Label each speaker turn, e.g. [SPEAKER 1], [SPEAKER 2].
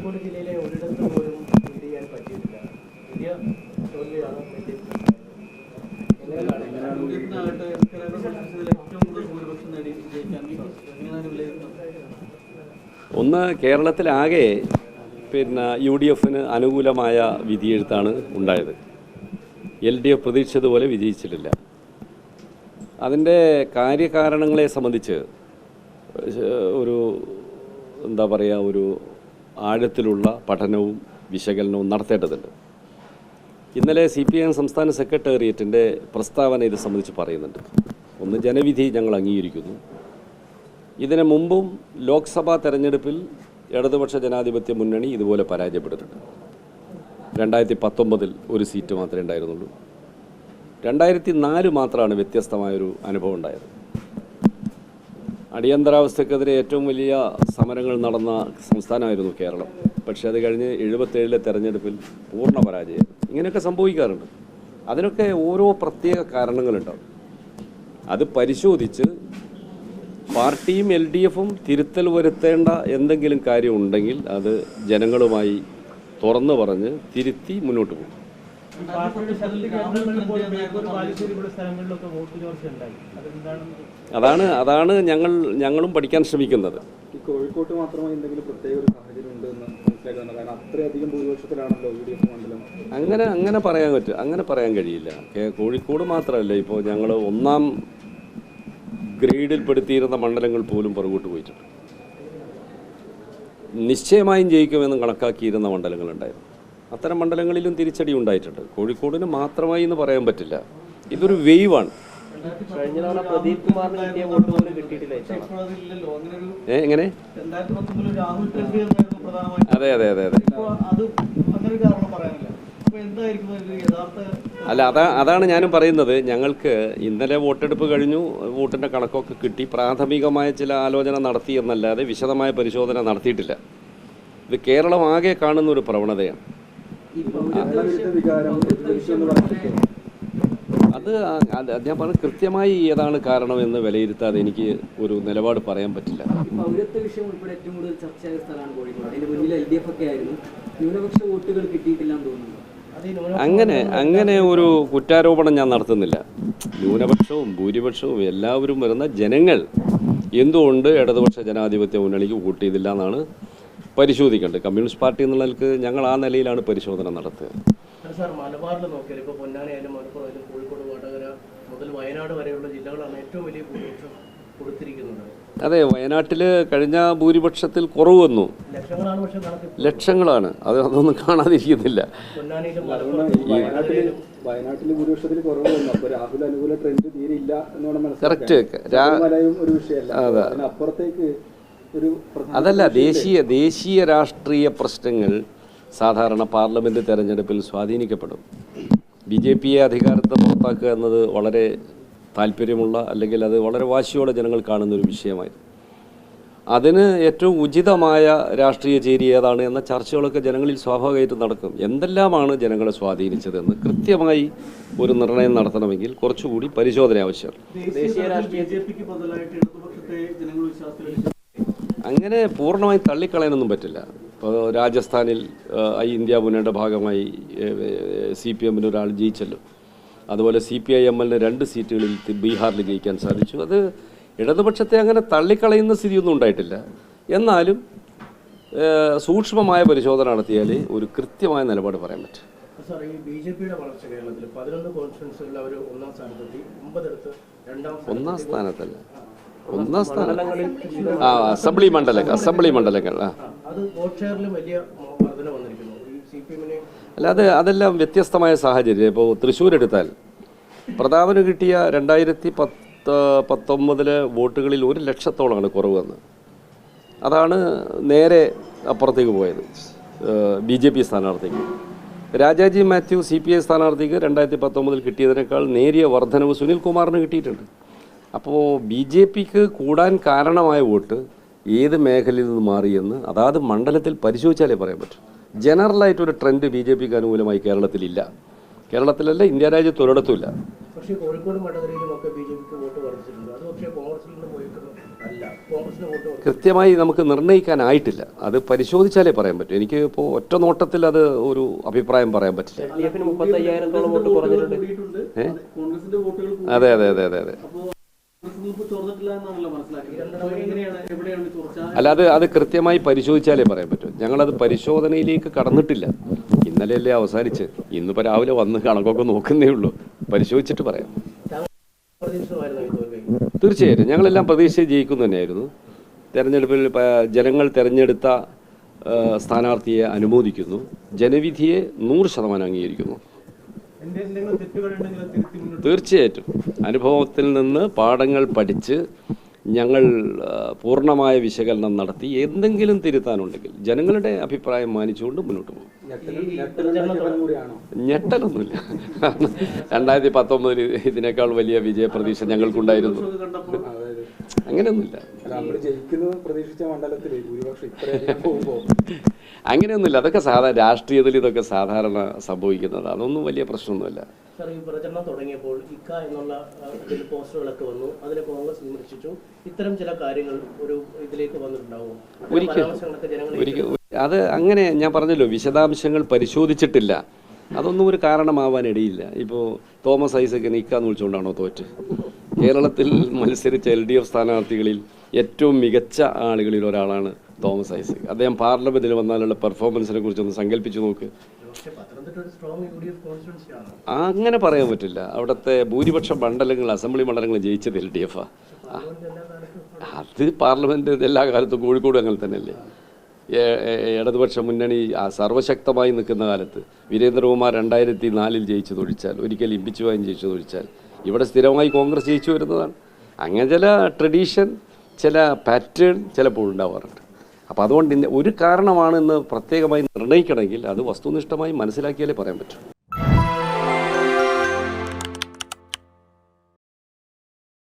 [SPEAKER 1] കോഴിക്കോട് ജില്ലയിലെ ഒരിടത്ത് പോലും ലീഡ് ചെയ്യാൻ പറ്റിയിട്ടില്ല. വലിയ തോൽവിയാണ്
[SPEAKER 2] ഒന്ന് കേരളത്തിലാകെ UDF അനുകൂലമായ വിധിയെഴുത്താണ് ഉണ്ടായത്. LDF പ്രതീക്ഷിച്ചതുപോലെ വിജയിച്ചിട്ടില്ല. അതിൻ്റെ കാര്യകാരണങ്ങളെ സംബന്ധിച്ച് ഒരു എന്താ പറയുക, ഒരു ആഴത്തിലുള്ള പഠനവും വിശകലനവും നടത്തേണ്ടതുണ്ട്. ഇന്നലെ CPIM സംസ്ഥാന സെക്രട്ടേറിയറ്റിൻ്റെ പ്രസ്താവന ഇത് സംബന്ധിച്ച് പറയുന്നുണ്ട്. ഒന്ന്, ജനവിധി ഞങ്ങൾ അംഗീകരിക്കുന്നു. ഇതിനു മുമ്പും ലോക്സഭാ തെരഞ്ഞെടുപ്പിൽ ഇടതുപക്ഷ ജനാധിപത്യ മുന്നണി ഇതുപോലെ പരാജയപ്പെട്ടിട്ടുണ്ട്. 2019 ഒരു സീറ്റ് മാത്രമേ ഉണ്ടായിരുന്നുള്ളൂ. 2004 മാത്രമാണ് വ്യത്യസ്തമായൊരു അനുഭവം ഉണ്ടായത്. അടിയന്തരാവസ്ഥക്കെതിരെ ഏറ്റവും വലിയ സമരങ്ങൾ നടന്ന സംസ്ഥാനമായിരുന്നു കേരളം. പക്ഷേ അത് കഴിഞ്ഞ് 77 തെരഞ്ഞെടുപ്പിൽ പൂർണ്ണ പരാജയം. ഇങ്ങനെയൊക്കെ സംഭവിക്കാറുണ്ട്. അതിനൊക്കെ ഓരോ പ്രത്യേക കാരണങ്ങളുണ്ടാവും. അത് പരിശോധിച്ച് പാർട്ടിയും LDFും തിരുത്തൽ വരുത്തേണ്ട എന്തെങ്കിലും കാര്യമുണ്ടെങ്കിൽ അത് ജനങ്ങളുമായി തുറന്നു പറഞ്ഞ് തിരുത്തി മുന്നോട്ട് പോകും. അതാണ് ഞങ്ങളും പഠിക്കാൻ ശ്രമിക്കുന്നത്.
[SPEAKER 3] കോഴിക്കോട്ട് മാത്രമായി എന്തെങ്കിലും പ്രത്യേക ഒരു സാഹചര്യം ഉണ്ടെന്ന് മനസ്സിലാക്കുന്നത്? കാരണം അത്രയധികം ഭൂരിപക്ഷത്തിലാണല്ലോ UDF മണ്ഡലം.
[SPEAKER 2] അങ്ങനെ പറയാൻ പറ്റും, അങ്ങനെ പറയാൻ കഴിയില്ല. കോഴിക്കോട് മാത്രമല്ല, ഇപ്പോൾ ഞങ്ങൾ 1ാം ഗ്രേഡിൽപ്പെടുത്തിയിരുന്ന മണ്ഡലങ്ങൾ പോലും പുറകോട്ട് പോയിട്ടുണ്ട്. നിശ്ചയമായും ജയിക്കുമെന്ന് കണക്കാക്കിയിരുന്ന മണ്ഡലങ്ങളുണ്ടായിരുന്നു. അത്തരം മണ്ഡലങ്ങളിലും തിരിച്ചടി ഉണ്ടായിട്ടുണ്ട്. കോഴിക്കോടിന് മാത്രമായി എന്ന് പറയാൻ പറ്റില്ല. ഇതൊരു വേവാണ്. എങ്ങനെ? അതെ. അല്ല, അതാണ് ഞാനും പറയുന്നത്. ഞങ്ങൾക്ക് ഇന്നലെ വോട്ടെടുപ്പ് കഴിഞ്ഞു, വോട്ടിൻ്റെ കണക്കൊക്കെ കിട്ടി. പ്രാഥമികമായ ചില ആലോചന നടത്തി എന്നല്ലാതെ വിശദമായ പരിശോധന നടത്തിയിട്ടില്ല. ഇത് കേരളം ആകെ കാണുന്ന ഒരു പ്രവണതയാണ്. അത് ഞാൻ പറഞ്ഞ കൃത്യമായി ഏതാണ് കാരണമെന്ന് വിലയിരുത്താതെ എനിക്ക് ഒരു നിലപാട് പറയാൻ പറ്റില്ല.
[SPEAKER 4] പൗരത്വ വിഷയം ഉൾപ്പെടെ ഏറ്റവും കൂടുതൽ ചർച്ചയായ സ്ഥലമാണ് കോഴിക്കോട്. അതിന് മുന്നിൽ LDF ഒക്കെ ആയിരുന്നു. ന്യൂനപക്ഷ വോട്ടുകൾ കിട്ടിയിട്ടില്ലെന്ന് തോന്നുന്നു.
[SPEAKER 2] അങ്ങനെ ഒരു കുറ്റാരോപണം ഞാൻ നടത്തുന്നില്ല. ന്യൂനപക്ഷവും ഭൂരിപക്ഷവും എല്ലാവരും വരുന്ന ജനങ്ങൾ എന്തുകൊണ്ട് ഇടതുപക്ഷ ജനാധിപത്യ മുന്നണിക്ക് വോട്ട് ചെയ്തില്ല എന്നാണ് പരിശോധിക്കേണ്ടത്. കമ്മ്യൂണിസ്റ്റ് പാർട്ടി എന്നുള്ളതിലേക്ക് ഞങ്ങൾ ആ നിലയിലാണ് പരിശോധന നടത്തുക.
[SPEAKER 1] സാർ, മലബാറിൽ നോക്കിയാൽ ഇപ്പോൾ പൊന്നാനി ആയാലും മലപ്പുറം ആയാലും കോഴിക്കോട്, വടകര മുതൽ വയനാട് വരെയുള്ള ജില്ലകളാണ് ഏറ്റവും വലിയ ഭൂരിപക്ഷം കൊടുത്തിരിക്കുന്നത്.
[SPEAKER 2] അതെ, വയനാട്ടിൽ കഴിഞ്ഞ ഭൂരിപക്ഷത്തിൽ കുറവ് വന്നു. ലക്ഷങ്ങളാണ്. അതൊന്നും കാണാതിരിക്കുന്നില്ല.
[SPEAKER 3] വയനാട്ടിൽ ഭൂരിപക്ഷത്തിൽ കുറവ് വന്നു. അപ്പോൾ രാഹുൽ അനുകൂല ട്രെൻഡ് തീരെ ഇല്ല എന്നാണ് മനസ്സിലാക്കുന്നത്.
[SPEAKER 2] കറക്റ്റ്.
[SPEAKER 3] ഒരു വിഷയമല്ല. അപ്പുറത്തേക്ക്
[SPEAKER 2] അതല്ല, ദേശീയ രാഷ്ട്രീയ പ്രശ്നങ്ങൾ സാധാരണ പാർലമെൻറ്റ് തെരഞ്ഞെടുപ്പിൽ സ്വാധീനിക്കപ്പെടും. BJPയെ അധികാരത്തെ പുറത്താക്കുക എന്നത് വളരെ താല്പര്യമുള്ള, അല്ലെങ്കിൽ അത് വളരെ വാശിയോടെ ജനങ്ങൾ കാണുന്നൊരു വിഷയമായിരുന്നു. അതിന് ഏറ്റവും ഉചിതമായ രാഷ്ട്രീയ ചേരി ഏതാണ് എന്ന ചർച്ചകളൊക്കെ ജനങ്ങളിൽ സ്വാഭാവികമായിട്ട് നടക്കും. എന്തെല്ലാമാണ് ജനങ്ങളെ സ്വാധീനിച്ചതെന്ന് കൃത്യമായി ഒരു നിർണയം നടത്തണമെങ്കിൽ കുറച്ചുകൂടി പരിശോധന ആവശ്യമാണ്. അങ്ങനെ പൂർണ്ണമായി തള്ളിക്കളയാനൊന്നും പറ്റില്ല. ഇപ്പോൾ രാജസ്ഥാനിൽ ഇന്ത്യ മുന്നണിയുടെ ഭാഗമായി CPM ഒരാൾ ജയിച്ചല്ലോ. അതുപോലെ CPIML 2 സീറ്റുകളിൽ ബീഹാറിൽ ജയിക്കാൻ സാധിച്ചു. അത് ഇടതുപക്ഷത്തെ അങ്ങനെ തള്ളിക്കളയുന്ന സ്ഥിതിയൊന്നും ഉണ്ടായിട്ടില്ല. എന്നാലും സൂക്ഷ്മമായ പരിശോധന നടത്തിയാൽ ഒരു കൃത്യമായ നിലപാട് പറയാൻ പറ്റും.
[SPEAKER 1] സാർ, ഈ BJPയുടെ വളർച്ച കേരളത്തിൽ 11 കോൺഫറൻസുകളിൽ അവർ 1ാം സ്ഥാനത്തെത്തി. 9
[SPEAKER 2] സ്ഥാനത്തല്ല, 1ാം സ്ഥാനം. അസംബ്ലി മണ്ഡലങ്ങൾ. അല്ല, അതെല്ലാം വ്യത്യസ്തമായ സാഹചര്യം. ഇപ്പോൾ തൃശ്ശൂർ എടുത്താൽ പ്രതാപന് കിട്ടിയ 2019 വോട്ടുകളിൽ 1 ലക്ഷത്തോളമാണ് കുറവ് വന്നത്. അതാണ് നേരെ അപ്പുറത്തേക്ക് പോയത്, BJP സ്ഥാനാർത്ഥിക്ക്. രാജാജി മാത്യു CPI സ്ഥാനാർത്ഥിക്ക് 2019 കിട്ടിയതിനേക്കാൾ നേരിയ വർധനവ് സുനിൽകുമാറിന് കിട്ടിയിട്ടുണ്ട്. അപ്പോൾ BJPക്ക് കൂടാൻ കാരണമായ വോട്ട് ഏത് മേഖലയിൽ നിന്ന് മാറിയെന്ന് അതാത് മണ്ഡലത്തിൽ പരിശോധിച്ചാലേ പറയാൻ പറ്റും. ജനറലായിട്ടൊരു ട്രെൻഡ് BJPക്ക് അനുകൂലമായി കേരളത്തിലില്ല. കേരളത്തിലല്ല, ഇന്ത്യ രാജ്യത്ത് ഒരിടത്തുമില്ല.
[SPEAKER 1] പക്ഷേ കോഴിക്കോട് മണ്ഡലത്തിലുമൊക്കെ BJPക്ക് വോട്ട് വർദ്ധിച്ചിട്ടുണ്ട്. അത് പക്ഷേ കോൺഗ്രസിൽ നിന്ന് പോയിട്ടൊന്നും അല്ല. കോൺഗ്രസിന് വോട്ട്
[SPEAKER 2] കൃത്യമായി നമുക്ക് നിർണ്ണയിക്കാനായിട്ടില്ല. അത് പരിശോധിച്ചാലേ പറയാൻ പറ്റൂ. എനിക്ക് ഇപ്പോൾ ഒറ്റ നോട്ടത്തിൽ അത് ഒരു അഭിപ്രായം പറയാൻ പറ്റില്ല.
[SPEAKER 1] LDF-ന് 35,000-ഓളം വോട്ട് കുറഞ്ഞിട്ടുണ്ട്.
[SPEAKER 3] കോൺഗ്രസിന്റെ വോട്ടുകൾ
[SPEAKER 2] അതെ അതെ അതെ അതെ അതെ അല്ല, അത് കൃത്യമായി പരിശോധിച്ചാലേ പറയാൻ പറ്റൂ. ഞങ്ങളത് പരിശോധനയിലേക്ക് കടന്നിട്ടില്ല. ഇന്നലെയല്ലേ അവസാനിച്ച്. ഇന്നിപ്പോൾ രാവിലെ വന്ന് കണക്കൊക്കെ നോക്കുന്നേ ഉള്ളൂ. പരിശോധിച്ചിട്ട് പറയാം. തീർച്ചയായിട്ടും ഞങ്ങളെല്ലാം പ്രതീക്ഷിച്ച് ജയിക്കുന്നു തന്നെയായിരുന്നു. തെരഞ്ഞെടുപ്പിൽ ജനങ്ങൾ തിരഞ്ഞെടുത്ത സ്ഥാനാർത്ഥിയെ അനുമോദിക്കുന്നു. ജനവിധിയെ 100% അംഗീകരിക്കുന്നു. തീർച്ചയായിട്ടും അനുഭവത്തിൽ നിന്ന് പാഠങ്ങൾ പഠിച്ച് ഞങ്ങൾ പൂർണ്ണമായ വിശകലനം നടത്തി എന്തെങ്കിലും തിരുത്താനുണ്ടെങ്കിൽ ജനങ്ങളുടെ അഭിപ്രായം മാനിച്ചുകൊണ്ട് മുന്നോട്ട് പോകും. ഞെട്ടലൊന്നുമില്ല. 2019 ഇതിനേക്കാൾ വലിയ വിജയപ്രതീക്ഷ ഞങ്ങൾക്കുണ്ടായിരുന്നു. അങ്ങനെയൊന്നുമില്ല. അങ്ങനെയൊന്നുമില്ല. അതൊക്കെ രാഷ്ട്രീയത്തിൽ ഇതൊക്കെ സാധാരണ സംഭവിക്കുന്നത്. അതൊന്നും വലിയ പ്രശ്നമൊന്നുമല്ല.
[SPEAKER 1] സാർ, ഈ പ്രചരണം തുടങ്ങിയപ്പോൾ ഇക്ക എന്നുള്ള പോസ്റ്ററുകളൊക്കെ വന്നു. അതിനെ കോൺഗ്രസ് വിമർശിച്ചു. ഇത്തരം ചില കാര്യങ്ങൾ ഒരു ഇതിലേക്ക് വന്നിട്ടുണ്ടാവും.
[SPEAKER 2] ഒരിക്കലും അത് അങ്ങനെ ഞാൻ പറഞ്ഞല്ലോ, വിശദാംശങ്ങൾ പരിശോധിച്ചിട്ടില്ല. അതൊന്നും ഒരു കാരണമാവാനിടയില്ല. ഇപ്പോൾ തോമസ് ഐസക്കിനെ ഇക്കാന്ന് വിളിച്ചുകൊണ്ടാണോ തോറ്റ്? കേരളത്തിൽ മത്സരിച്ച LDF സ്ഥാനാർത്ഥികളിൽ ഏറ്റവും മികച്ച ആളുകളിൽ ഒരാളാണ് തോമസ് ഐസക്. അദ്ദേഹം പാർലമെന്റിൽ വന്നാലുള്ള പെർഫോമൻസിനെ കുറിച്ചൊന്ന് സങ്കല്പിച്ചു നോക്ക്. അങ്ങനെ പറയാൻ പറ്റില്ല. അവിടുത്തെ ഭൂരിപക്ഷ മണ്ഡലങ്ങൾ, അസംബ്ലി മണ്ഡലങ്ങൾ ജയിച്ചത് LDF-ആ. അത് പാർലമെന്റ് എല്ലാ കാലത്തും കോഴിക്കോട് അങ്ങനെ തന്നെയല്ലേ. ഇടതുപക്ഷ മുന്നണി സർവശക്തമായി നിൽക്കുന്ന കാലത്ത് വീരേന്ദ്രകുമാർ 2004 ജയിച്ചതൊഴിച്ചാൽ, ഒരിക്കൽ ഇമ്പിച്ചുവായും ജയിച്ചതൊഴിച്ചാൽ ഇവിടെ സ്ഥിരമായി കോൺഗ്രസ് ജയിച്ചു വരുന്നതാണ്. അങ്ങനെ ചില ട്രഡീഷൻ, ചില പാറ്റേൺ ചിലപ്പോൾ ഉണ്ടാവാറുണ്ട്. അപ്പോൾ അതുകൊണ്ട് ഒരു കാരണമാണെന്ന് പ്രത്യേകമായി നിർണ്ണയിക്കണമെങ്കിൽ അത് വസ്തുനിഷ്ഠമായി മനസ്സിലാക്കിയാലേ പറയാൻ പറ്റും.